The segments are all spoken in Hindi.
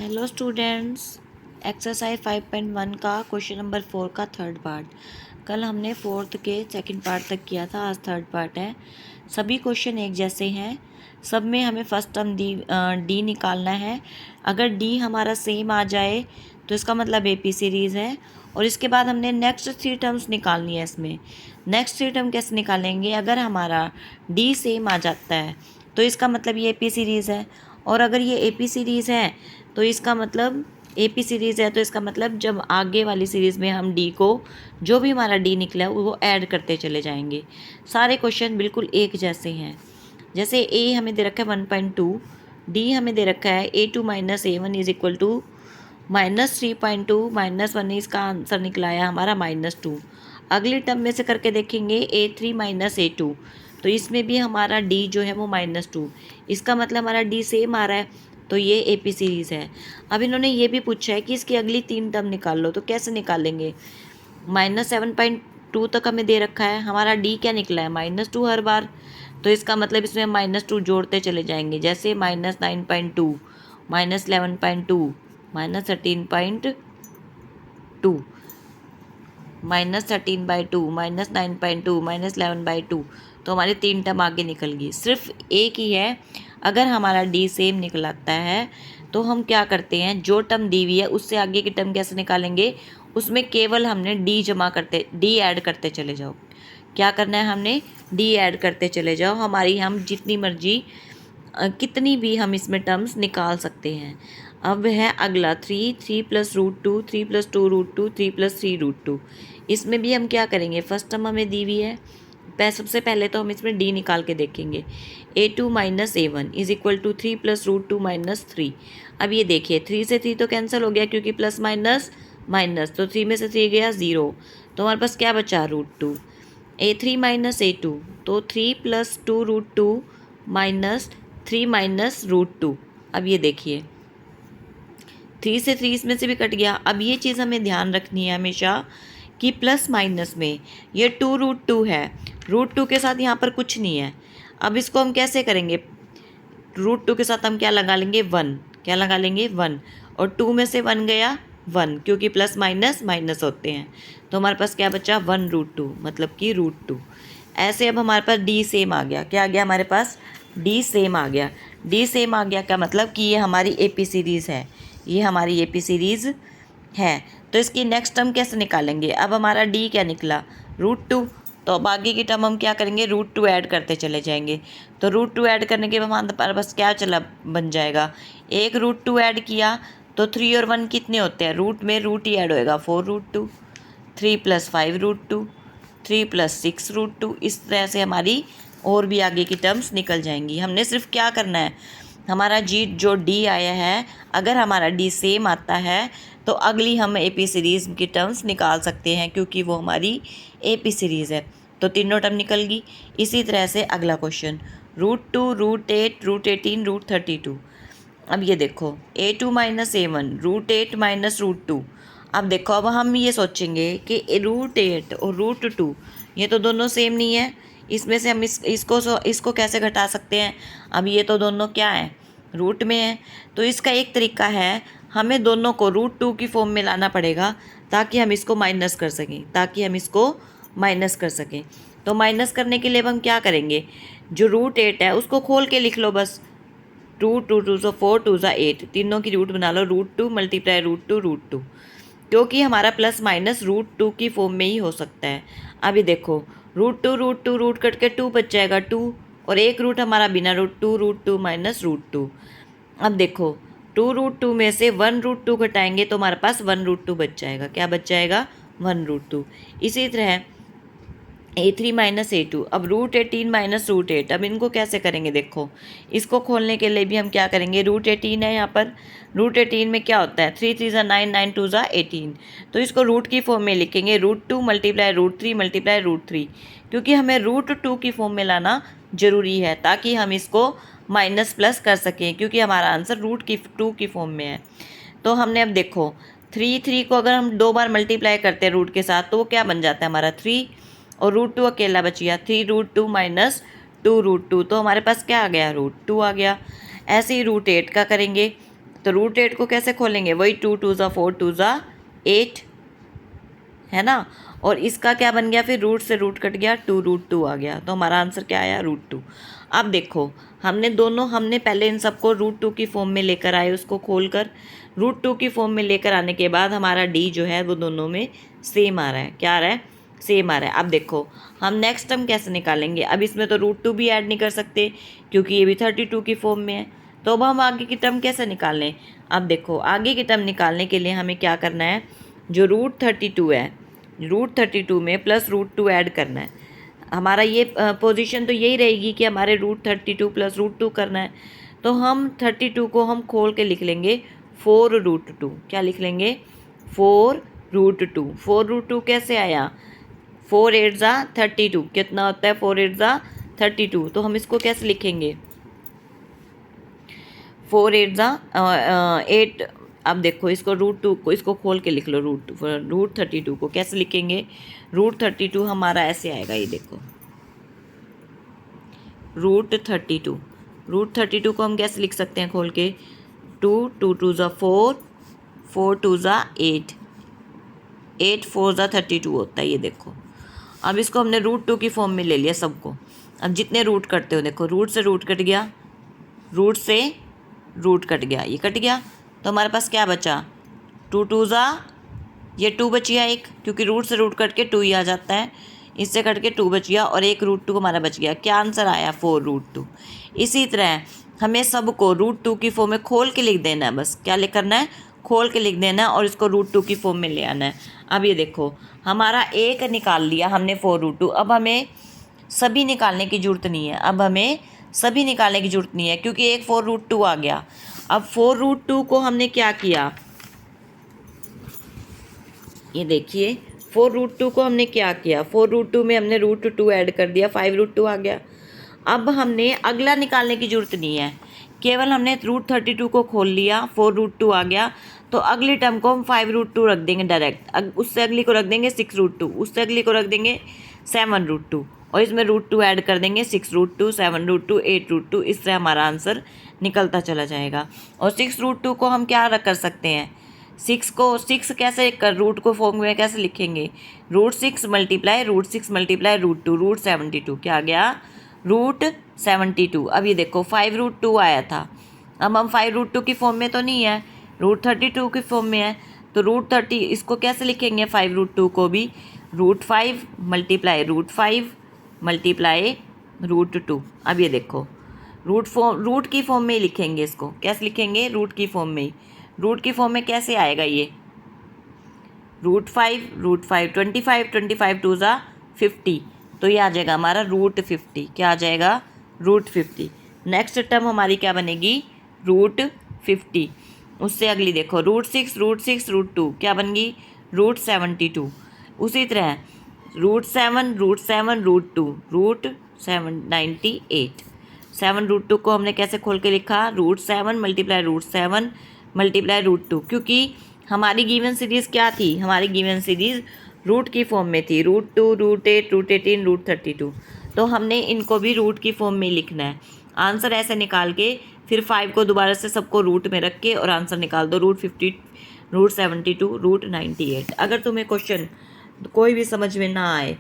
हेलो स्टूडेंट्स, एक्सरसाइज 5.1 का क्वेश्चन नंबर 4 का थर्ड पार्ट। कल हमने फोर्थ के सेकंड पार्ट तक किया था, आज थर्ड पार्ट है। सभी क्वेश्चन एक जैसे हैं, सब में हमें फर्स्ट टर्म डी निकालना है। अगर डी हमारा सेम आ जाए तो इसका मतलब एपी सीरीज़ है। और इसके बाद हमने नेक्स्ट 3 टर्म्स निकालनी है। इसमें नेक्स्ट 3 टर्म कैसे निकालेंगे? अगर हमारा डी सेम आ जाता है तो इसका मतलब ये एपी सीरीज़ है। और अगर ये एपी सीरीज़ है तो इसका मतलब एपी सीरीज़ है, तो इसका मतलब जब आगे वाली सीरीज़ में हम डी को, जो भी हमारा डी निकला है वो ऐड करते चले जाएंगे। सारे क्वेश्चन बिल्कुल एक जैसे हैं। जैसे ए हमें दे रखा है 1.2, डी हमें दे रखा है A2 minus A1 is equal to -3.2 -1, इसका आंसर निकला है हमारा -2। अगली टर्म में से करके देखेंगे A3 माइनस A2, तो इसमें भी हमारा डी जो है वो -2। इसका मतलब हमारा डी सेम आ रहा है, तो ये एपी सीरीज़ है। अब इन्होंने ये भी पूछा है कि इसकी अगली 3 टर्म निकाल लो, तो कैसे निकालेंगे? -7.2 तक हमें दे रखा है, हमारा डी क्या निकला है -2 हर बार, तो इसका मतलब इसमें -2 जोड़ते चले जाएंगे। जैसे -9.2 -11.2 -13.2 -13/2 -9.2 -11/2, तो हमारी 3 टर्म आगे निकल गई। सिर्फ एक ही है, अगर हमारा डी सेम निकलता है तो हम क्या करते हैं, जो टर्म दी हुई है उससे आगे की टर्म कैसे निकालेंगे? उसमें केवल हमने डी ऐड करते चले जाओ। क्या करना है? हमने डी ऐड करते चले जाओ। हमारी हम जितनी मर्जी कितनी भी हम इसमें टर्म्स निकाल सकते हैं। अब है अगला 3 प्लस √2, 3 प्लस 2√2, 3 प्लस 3√2। इसमें भी हम क्या करेंगे? फर्स्ट टर्म हमें दी हुई है, सबसे पहले तो हम इसमें डी निकाल के देखेंगे। A2 minus A1 is equal to 3 plus √2 minus 3। अब ये देखिए 3 से 3 तो कैंसिल हो गया, क्योंकि प्लस माइनस माइनस, तो 3 में से 3 गया 0, तो हमारे पास क्या बचा? √2। A3 माइनस A2, तो 3 प्लस 2√2 माइनस 3 माइनस √2। अब ये देखिए 3 से 3 इसमें से भी कट गया। अब ये चीज़ हमें ध्यान रखनी है हमेशा कि प्लस माइनस में ये 2√2 है, √2 के साथ यहाँ पर कुछ नहीं है। अब इसको हम कैसे करेंगे? √2 के साथ हम क्या लगा लेंगे? 1। क्या लगा लेंगे? 1। और 2 में से 1 गया 1, क्योंकि प्लस माइनस माइनस होते हैं, तो हमारे पास क्या बचा? 1√2, मतलब कि √2। ऐसे अब हमारे पास डी सेम आ गया। क्या आ गया हमारे पास? डी सेम आ गया। डी सेम आ गया का मतलब कि ये हमारी एपी सीरीज़ है, ये हमारी एपी सीरीज़ है। तो इसकी नेक्स्ट टर्म कैसे निकालेंगे? अब हमारा डी क्या निकला? √2, तो अब आगे की टर्म हम क्या करेंगे? √2 ऐड करते चले जाएंगे। तो √2 ऐड करने के बाद हमारे पास क्या चला बन जाएगा? एक √2 ऐड किया तो 3 और 1 कितने होते हैं? रूट में रूट ही ऐड होएगा, 4√2, 3 प्लस 5√2, 3 प्लस 6√2। इस तरह से हमारी और भी आगे की टर्म्स निकल जाएंगी। हमने सिर्फ क्या करना है, हमारा जी जो डी आया है, अगर हमारा डी सेम आता है तो अगली हम एपी सीरीज़ की टर्म्स निकाल सकते हैं, क्योंकि वो हमारी एपी सीरीज़ है, तो तीनों टर्म निकल गई। इसी तरह से अगला क्वेश्चन √2 √8 √18 √32। अब ये देखो A2 माइनस A1 √8 माइनस √2। अब देखो, अब हम ये सोचेंगे कि √8 और √2 ये तो दोनों सेम नहीं है, इसमें से हम इसको कैसे घटा सकते हैं? अब ये तो दोनों क्या है? रूट में है। तो इसका एक तरीका है, हमें दोनों को √2 की फॉर्म में लाना पड़ेगा, ताकि हम इसको माइनस कर सकें। तो माइनस करने के लिए अब हम क्या करेंगे? जो √8 है उसको खोल के लिख लो बस। 2 सो 4 2 ज़ा 8, तीनों की रूट बना लो। √2 मल्टीप्लाई √2, क्योंकि हमारा प्लस माइनस √2 की फॉर्म में ही हो सकता है। अभी देखो √2 रूट कट के 2 बच जाएगा 2, और एक रूट हमारा बिना √2 माइनस √2। अब देखो 2√2 में से 1√2 घटाएंगे तो हमारे पास 1√2 बच जाएगा। क्या बच जाएगा? 1√2। इसी तरह A3 माइनस A2, अब √18 माइनस √8। अब इनको कैसे करेंगे? देखो इसको खोलने के लिए भी हम क्या करेंगे? √18 है यहाँ पर, √18 में क्या होता है? 3 3 ज़ा 9 9 2 ज़ा 18, तो इसको रूट की फॉर्म में लिखेंगे। √2 मल्टीप्लाई √3 मल्टीप्लाई √3, क्योंकि हमें √2 की फॉर्म में लाना ज़रूरी है, ताकि हम इसको माइनस प्लस कर सकें, क्योंकि हमारा आंसर √2 की फॉर्म में है। तो हमने अब देखो 3 को अगर हम 2 बार मल्टीप्लाई करते हैं रूट के साथ, तो वो क्या बन जाता है हमारा 3, और √2 अकेला बच गया। 3√2 माइनस 2√2, तो हमारे पास क्या आ गया? √2 आ गया। ऐसे ही √8 का करेंगे, तो रूट 8 को कैसे खोलेंगे, वही 2 2 ज़ा 4 2 ज़ा 8 है ना। और इसका क्या बन गया, फिर रूट से रूट कट गया, 2√2 आ गया। तो हमारा आंसर क्या आया, √2। अब देखो हमने पहले इन सबको √2 की फॉर्म में लेकर आए, उसको खोलकर √2 की फॉर्म में लेकर आने के बाद हमारा डी जो है वो दोनों में सेम आ रहा है। क्या आ रहा है, सेम आ रहा है। अब देखो हम नेक्स्ट टर्म कैसे निकालेंगे। अब इसमें तो √2 भी ऐड नहीं कर सकते क्योंकि ये भी 32 की फॉर्म में है। तो अब हम आगे की टर्म कैसे निकालें। अब देखो आगे की टर्म निकालने के लिए हमें क्या करना है, जो √32 है, √32 में प्लस √2 ऐड करना है। हमारा ये पोजीशन तो यही रहेगी कि हमारे √32 प्लस √2 करना है। तो हम 32 को हम खोल के लिख लेंगे 4√2। क्या लिख लेंगे, 4√2। 4√2 कैसे आया, 4 8 ज़ा 32, कितना होता है 4 8 ज़ा 32। तो हम इसको कैसे लिखेंगे, 4 8 ज़ा 8। अब देखो इसको √2 को इसको खोल के लिख लो, √32 को कैसे लिखेंगे, √32 हमारा ऐसे आएगा, ये देखो √32 को हम कैसे लिख सकते हैं खोल के, 2 2 2 ज़ा 4 4 2 ज़ा 8 8 4 ज़ा 32 होता है। ये देखो अब इसको हमने √2 की फॉर्म में ले लिया सबको। अब जितने रूट कटते हो देखो, रूट से रूट कट गया, रूट से रूट कट गया, ये कट गया। तो हमारे पास क्या बचा, 2 2 ज़ा, ये 2 बच गया एक, क्योंकि रूट से रूट कट के 2 ही आ जाता है, इससे कट के 2 बच गया और एक √2 हमारा बच गया। क्या आंसर आया, 4√2। इसी तरह हमें सबको √2 की फॉर्म में खोल के लिख देना है, बस क्या लिख करना है, खोल के लिख देना है और इसको √2 की फॉर्म में ले आना है। अब ये देखो हमारा एक निकाल लिया हमने 4√2। अब हमें सभी निकालने की ज़रूरत नहीं है, अब हमें सभी निकालने की ज़रूरत नहीं है क्योंकि एक 4√2 आ गया। अब 4√2 को हमने क्या किया, ये देखिए 4√2 को हमने क्या किया, 4√2 में हमने √2 ऐड कर दिया, 5√2 आ गया। अब हमने अगला निकालने की ज़रूरत नहीं है, केवल हमने √32 को खोल लिया, 4√2 आ गया। तो अगली टर्म को हम 5√2 रख देंगे डायरेक्ट, उससे अगली को रख देंगे 6√2, उससे अगली को रख देंगे 7√2 और इसमें √2 ऐड कर देंगे, 6√2 7√2 8√2। इस तरह हमारा आंसर निकलता चला जाएगा। और 6√2 को हम क्या कर सकते हैं, 6 कैसे कर, रूट को फॉर्म में कैसे लिखेंगे, √6 मल्टीप्लाई √6 मल्टीप्लाई √2, √72। क्या आ गया, √72। अब ये देखो 5√2 आया था, अब हम 5√2 की फॉर्म में तो नहीं है, √32 की फॉर्म में है। तो √30 इसको कैसे लिखेंगे, 5√2 को भी √5 मल्टीप्लाई √5 मल्टीप्लाई √2। अब ये देखो रूट की फॉर्म में ही लिखेंगे, इसको कैसे लिखेंगे, रूट की फॉर्म में ही। रूट की फॉर्म में कैसे आएगा ये, √5 25 25 2 ज़ा 50। तो ये आ जाएगा हमारा √50। क्या आ जाएगा, √50। नेक्स्ट टर्म हमारी क्या बनेगी, √50। उससे अगली देखो √6 √2 क्या बन गई, √72। उसी तरह √7 √2 √798। 7√2 को हमने कैसे खोल के लिखा, √7 मल्टीप्लाई √7 मल्टीप्लाई √2, क्योंकि हमारी गिवन सीरीज़ क्या थी, हमारी गिवन सीरीज़ रूट की फॉर्म में थी, √2 √8 √18 √32। तो हमने इनको भी रूट की फॉर्म में लिखना है। आंसर ऐसे निकाल के फिर 5 को दोबारा से सबको रूट में रख के और आंसर निकाल दो, √50 √72 √98। अगर तुम्हें क्वेश्चन कोई भी समझ में ना आए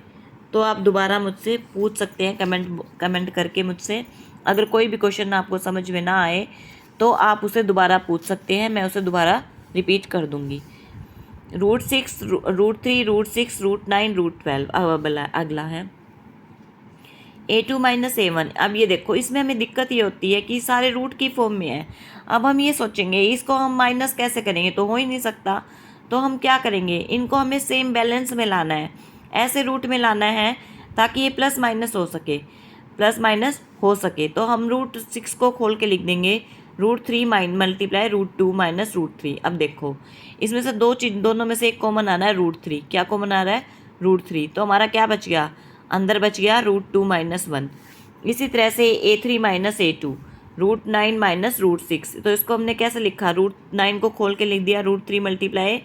तो आप दोबारा मुझसे पूछ सकते हैं, कमेंट करके मुझसे। अगर कोई भी क्वेश्चन आपको समझ में ना आए तो आप उसे दोबारा पूछ सकते हैं, मैं उसे दोबारा रिपीट कर दूंगी। √6 √3 √6 √9 √12। अब अगला है A2 - A1। अब ये देखो इसमें हमें दिक्कत ये होती है कि सारे रूट की फॉर्म में है। अब हम ये सोचेंगे इसको हम माइनस कैसे करेंगे, तो हो ही नहीं सकता। तो हम क्या करेंगे, इनको हमें सेम बैलेंस में लाना है, ऐसे रूट में लाना है ताकि ये प्लस माइनस हो सके। तो हम √6 को खोल के लिख देंगे, √3 मल्टीप्लाई √2 माइनस √3। अब देखो इसमें से दोनों में से एक कॉमन आ रहा है, √3। क्या कॉमन आ रहा है, √3। तो हमारा क्या बच गया, अंदर बच गया √2 - 1। इसी तरह से A3 - A2 √9 - √6। तो इसको हमने कैसे लिखा, √9 को खोल के लिख दिया, √3 मल्टीप्लाई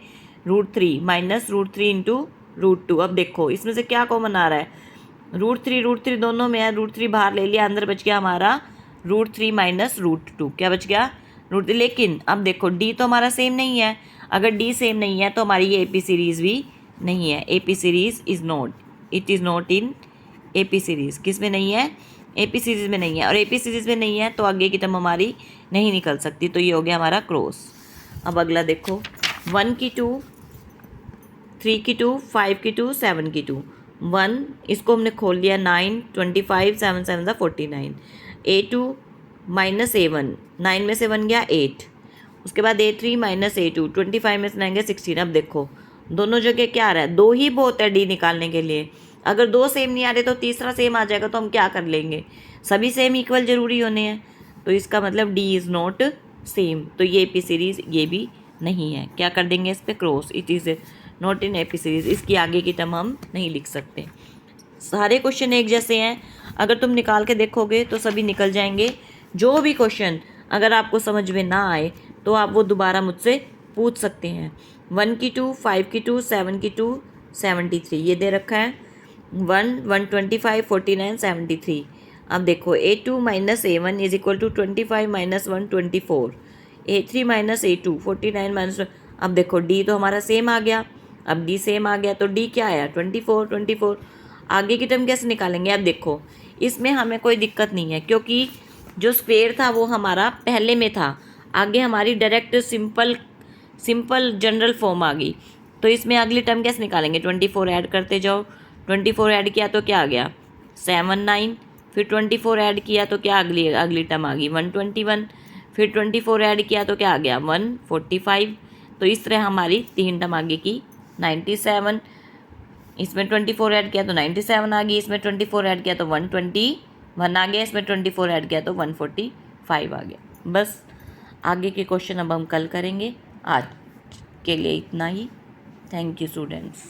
√3 माइनस √3 इंटू √2। अब देखो इसमें से क्या कॉमन आ रहा है, √3 दोनों में है, √3 बाहर ले लिया, अंदर बच गया हमारा √3 - √2। क्या बच गया, लेकिन अब देखो डी तो हमारा सेम नहीं है, अगर डी सेम नहीं है तो हमारी ये एपी सीरीज़ भी नहीं है। AP series is not, it is not in AP series. किस में नहीं है? एपी सीरीज़ में नहीं है, और एपी सीरीज़ में नहीं है तो आगे की टर्म हमारी नहीं निकल सकती, तो ये हो गया हमारा क्रॉस। अब अगला देखो, 1 की 2, 3 की 2, 5 की 2, 7 की 2, 1 इसको हमने खोल लिया 9, 25, 7 7 49, A2 माइनस A1, 9 में से 1 गया 8, उसके बाद A3 माइनस A2, 25 में से 9 गया 16। अब देखो दोनों जगह क्या आ रहा है, 2 ही बहुत है डी निकालने के लिए। अगर 2 सेम नहीं आ रहे तो तीसरा सेम आ जाएगा, तो हम क्या कर लेंगे, सभी सेम इक्वल जरूरी होने हैं, तो इसका मतलब डी इज़ नॉट सेम, तो ये एपी सीरीज़ ये भी नहीं है। क्या कर देंगे इस पर? Cross, it is not in AP series. इसकी आगे की टर्म हम नहीं लिख सकते। सारे क्वेश्चन एक जैसे हैं, अगर तुम निकाल के देखोगे तो सभी निकल जाएंगे। जो भी क्वेश्चन अगर आपको समझ में ना आए तो आप वो दोबारा मुझसे पूछ सकते हैं। 1 की 2, 5 की 2, 7 की 2, 73 ये दे रखा है, 1, 125, 49, 73। अब देखो A2 minus A1 is equal to 25 minus 1, 24, A3 minus A2, 49 minus. अब देखो डी तो हमारा सेम आ गया, अब डी सेम आ गया तो डी क्या आया? 24, 24। आगे की टर्म कैसे निकालेंगे? अब देखो इसमें हमें कोई दिक्कत नहीं है, क्योंकि जो स्क्वेयर था वो हमारा पहले में था, आगे हमारी डायरेक्ट सिंपल जनरल फॉर्म आ गई। तो इसमें अगली टर्म कैसे निकालेंगे? 24 ऐड करते जाओ, 24 ऐड किया तो क्या आ गया? 7, 9, फिर 24 ऐड किया तो क्या अगली टर्म आ गई? 121, फिर 24 ऐड किया तो क्या आ गया? 145। तो इस तरह हमारी 3 टर्म आगे की 97, इसमें 24 ऐड किया तो 97 आ गई, इसमें 24 ऐड किया तो 121 आ गया, इसमें 24 ऐड किया तो 145 आ गया। बस आगे के क्वेश्चन अब हम कल करेंगे। आज के लिए इतना ही। Thank you students.